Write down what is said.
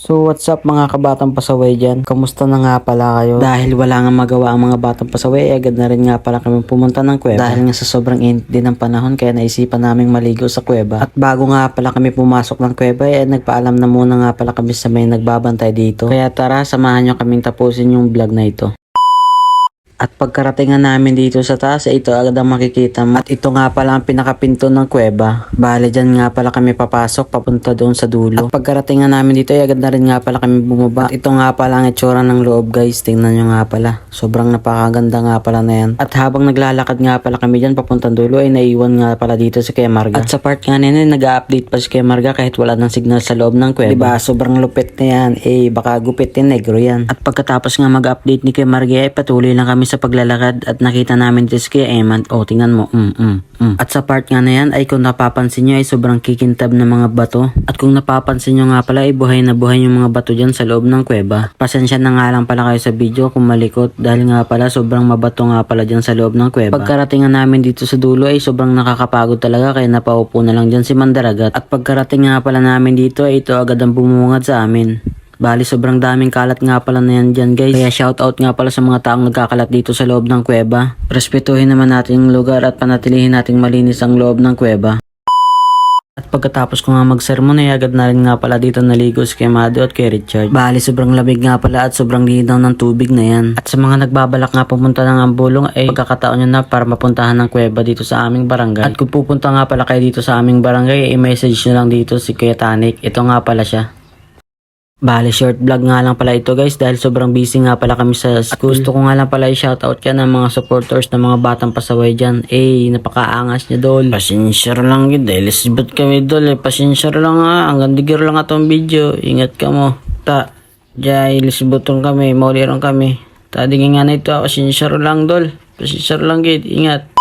So what's up mga kabatang pasaway dyan? Kamusta na nga pala kayo? Dahil wala nga magawa ang mga batang pasaway, agad na rin nga pala kami pumunta ng kuweba. Dahil nga sa sobrang init din ng panahon, kaya naisipan naming maligo sa kuweba. At bago nga pala kami pumasok ng kuweba, nagpaalam na muna nga pala kami sa may nagbabantay dito. Kaya tara, samahan nyo kaming tapusin yung vlog na ito. At pagkarating nga namin dito sa taas, ito agad ang makikita mo. At ito nga pala ang pinakapinto ng kuweba. Bale, dyan nga pala kami papasok, papunta doon sa dulo. At pagkarating nga namin dito, agad na rin nga pala kami bumaba. At ito nga pala ang itsura ng loob, guys. Tingnan nyo nga pala. Sobrang napakaganda nga pala na yan. At habang naglalakad nga pala kami dyan, papuntang dulo, ay naiwan nga pala dito si Kuya Marga. At sa part nga nila, nag-update pa si Kuya Marga kahit wala ng signal sa loob ng kuweba. Diba, sobrang lupit na yan. Baka gupit din, negro yan. At pagkatapos nga mag-update ni Kuya Marga, ay patuloy lang kami sa paglalakad at nakita namin dito si Kuya Eman. Tingnan mo. At sa part nga na yan ay kung napapansin nyo ay sobrang kikintab ng mga bato. At kung napapansin nyo nga pala ay buhay na buhay yung mga bato dyan sa loob ng kuweba. Pasensya na nga lang pala kayo sa video kung malikot dahil nga pala sobrang mabato nga pala dyan sa loob ng kuweba. Pagkarating nga namin dito sa dulo ay sobrang nakakapagod talaga kaya napaupo na lang dyan si Mandaragat. At pagkarating nga pala namin dito ay ito agad ang bumungad sa amin. Bali, sobrang daming kalat nga pala na yan dyan, guys. Kaya shoutout nga pala sa mga taong nagkakalat dito sa loob ng kuweba. Respetuhin naman natin yung lugar at panatilihin nating malinis ang loob ng kuweba. At pagkatapos ko nga mag-sermon ay agad na rin nga pala dito naligo si Kuya Mado at Kuya Richard. Bali, sobrang lamig nga pala at sobrang linaw ng tubig na yan. At sa mga nagbabalak nga pumunta ng Ambulong ay pagkakataon nyo na para mapuntahan ng kuweba dito sa aming barangay. At kung pupunta nga pala kayo dito sa aming barangay, i-message nyo lang dito si Kuya Tanik. Ito nga pala siya. Bale, short vlog nga lang pala ito, guys, dahil sobrang busy nga pala kami sa school. At gusto ko nga lang pala i-shoutout yan ng mga supporters ng mga batang pasaway dyan. Napakaangas niya, dol. Pasensya lang yun, dahil lisbot kami, dol. Pasensya lang nga, hanggang digir lang atong video. Ingat ka mo. Jay, lisbotong kami, maulirang kami. Digin nga na ito, pasensya lang, dol. Pasensya lang, gid. Ingat.